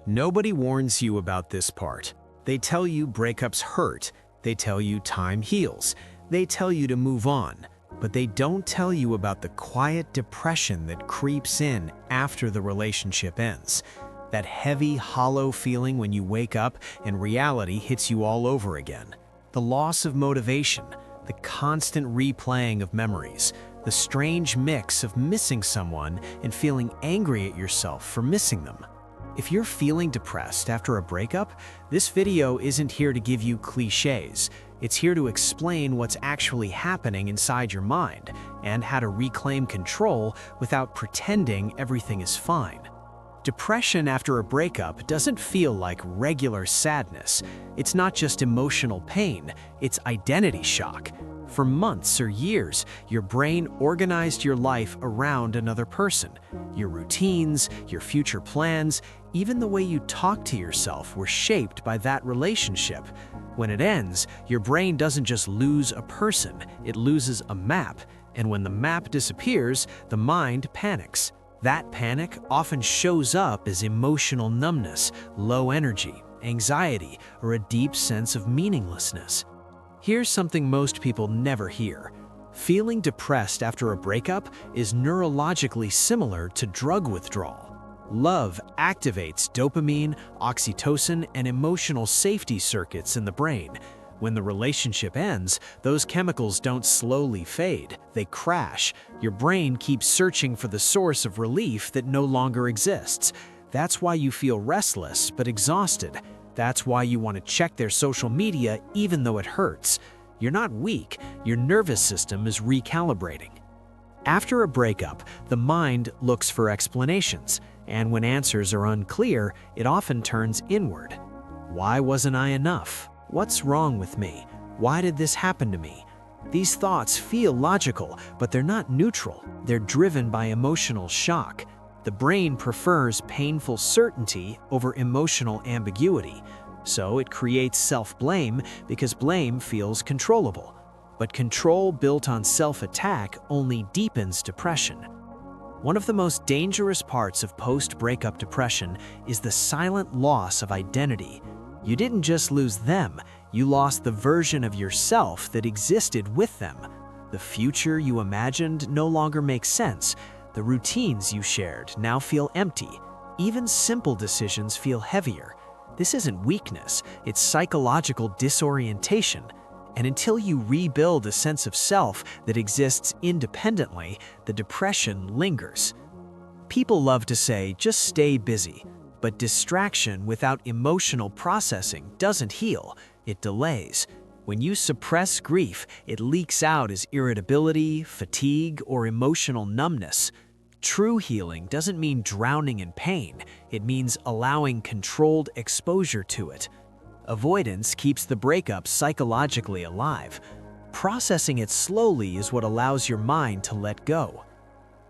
Nobody warns you about this part. They tell you breakups hurt. They tell you time heals. They tell you to move on. But they don't tell you about the quiet depression that creeps in after the relationship ends. That heavy, hollow feeling when you wake up and reality hits you all over again. The loss of motivation, the constant replaying of memories, the strange mix of missing someone and feeling angry at yourself for missing them. If you're feeling depressed after a breakup, this video isn't here to give you cliches. It's here to explain what's actually happening inside your mind and how to reclaim control without pretending everything is fine. Depression after a breakup doesn't feel like regular sadness. It's not just emotional pain, it's identity shock. For months or years, your brain organized your life around another person. Your routines, your future plans, even the way you talk to yourself were shaped by that relationship. When it ends, your brain doesn't just lose a person, it loses a map. And when the map disappears, the mind panics. That panic often shows up as emotional numbness, low energy, anxiety, or a deep sense of meaninglessness. Here's something most people never hear. Feeling depressed after a breakup is neurologically similar to drug withdrawal. Love activates dopamine, oxytocin, and emotional safety circuits in the brain. When the relationship ends, those chemicals don't slowly fade, they crash. Your brain keeps searching for the source of relief that no longer exists. That's why you feel restless but exhausted. That's why you want to check their social media even though it hurts. You're not weak, your nervous system is recalibrating. After a breakup, the mind looks for explanations, and when answers are unclear, it often turns inward. Why wasn't I enough? What's wrong with me? Why did this happen to me? These thoughts feel logical, but they're not neutral. They're driven by emotional shock. The brain prefers painful certainty over emotional ambiguity, so it creates self-blame because blame feels controllable. But control built on self-attack only deepens depression. One of the most dangerous parts of post-breakup depression is the silent loss of identity. You didn't just lose them, you lost the version of yourself that existed with them. The future you imagined no longer makes sense. The routines you shared now feel empty. Even simple decisions feel heavier. This isn't weakness, it's psychological disorientation. And until you rebuild a sense of self that exists independently, the depression lingers. People love to say, just stay busy. But distraction without emotional processing doesn't heal, it delays. When you suppress grief, it leaks out as irritability, fatigue, or emotional numbness. True healing doesn't mean drowning in pain, it means allowing controlled exposure to it. Avoidance keeps the breakup psychologically alive. Processing it slowly is what allows your mind to let go.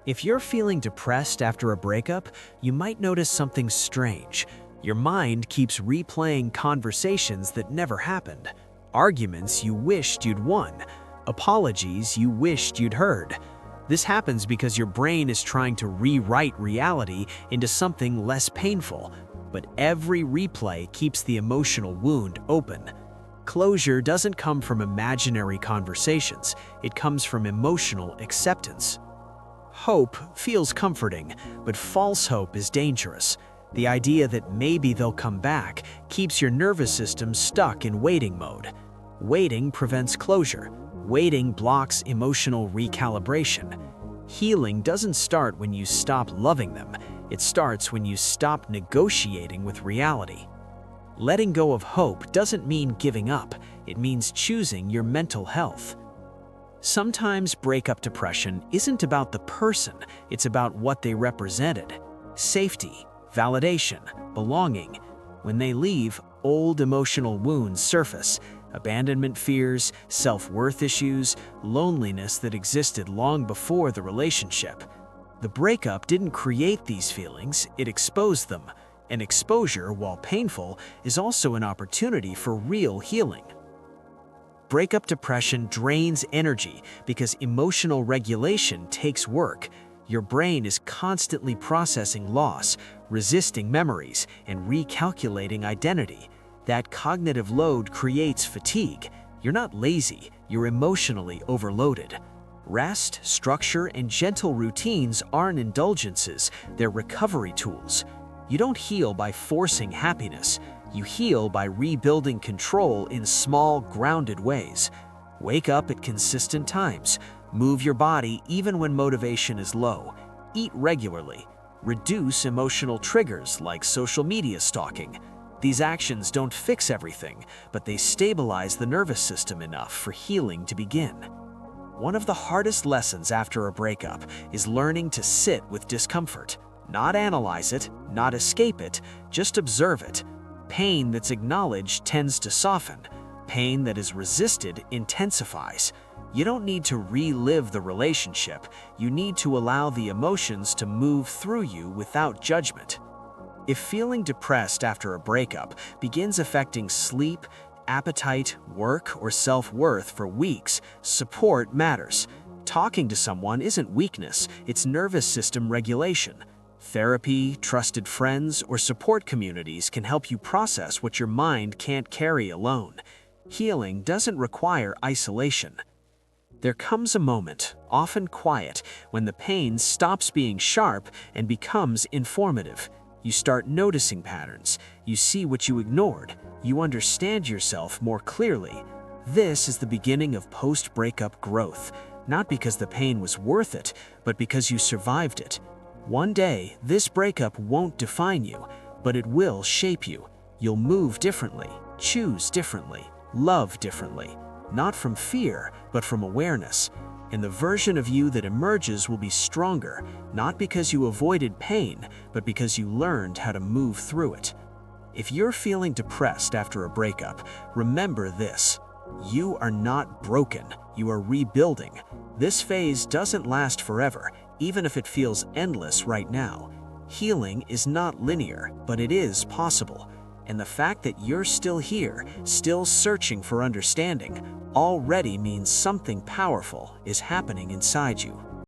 If you're feeling depressed after a breakup, you might notice something strange. Your mind keeps replaying conversations that never happened, arguments you wished you'd won, apologies you wished you'd heard. This happens because your brain is trying to rewrite reality into something less painful, but every replay keeps the emotional wound open. Closure doesn't come from imaginary conversations, it comes from emotional acceptance. Hope feels comforting, but false hope is dangerous. The idea that maybe they'll come back keeps your nervous system stuck in waiting mode. Waiting prevents closure. Waiting blocks emotional recalibration. Healing doesn't start when you stop loving them. It starts when you stop negotiating with reality. Letting go of hope doesn't mean giving up. It means choosing your mental health. Sometimes breakup depression isn't about the person, it's about what they represented. Safety, validation, belonging. When they leave, old emotional wounds surface. Abandonment fears, self-worth issues, loneliness that existed long before the relationship. The breakup didn't create these feelings, it exposed them. And exposure, while painful, is also an opportunity for real healing. Breakup depression drains energy because emotional regulation takes work. Your brain is constantly processing loss, resisting memories, and recalculating identity. That cognitive load creates fatigue. You're not lazy, you're emotionally overloaded. Rest, structure, and gentle routines aren't indulgences, they're recovery tools. You don't heal by forcing happiness. You heal by rebuilding control in small, grounded ways. Wake up at consistent times. Move your body even when motivation is low. Eat regularly. Reduce emotional triggers like social media stalking. These actions don't fix everything, but they stabilize the nervous system enough for healing to begin. One of the hardest lessons after a breakup is learning to sit with discomfort. Not analyze it, not escape it, just observe it. Pain that's acknowledged tends to soften. Pain that is resisted intensifies. You don't need to relive the relationship. You need to allow the emotions to move through you without judgment. If feeling depressed after a breakup begins affecting sleep, appetite, work, or self-worth for weeks, support matters. Talking to someone isn't weakness, it's nervous system regulation. Therapy, trusted friends, or support communities can help you process what your mind can't carry alone. Healing doesn't require isolation. There comes a moment, often quiet, when the pain stops being sharp and becomes informative. You start noticing patterns. You see what you ignored. You understand yourself more clearly. This is the beginning of post-breakup growth, not because the pain was worth it, but because you survived it. One day, this breakup won't define you, but it will shape you. You'll move differently, choose differently, love differently, not from fear, but from awareness. And the version of you that emerges will be stronger, not because you avoided pain, but because you learned how to move through it. If you're feeling depressed after a breakup, remember this: you are not broken, you are rebuilding. This phase doesn't last forever, even if it feels endless right now. Healing is not linear, but it is possible. And the fact that you're still here, still searching for understanding, already means something powerful is happening inside you.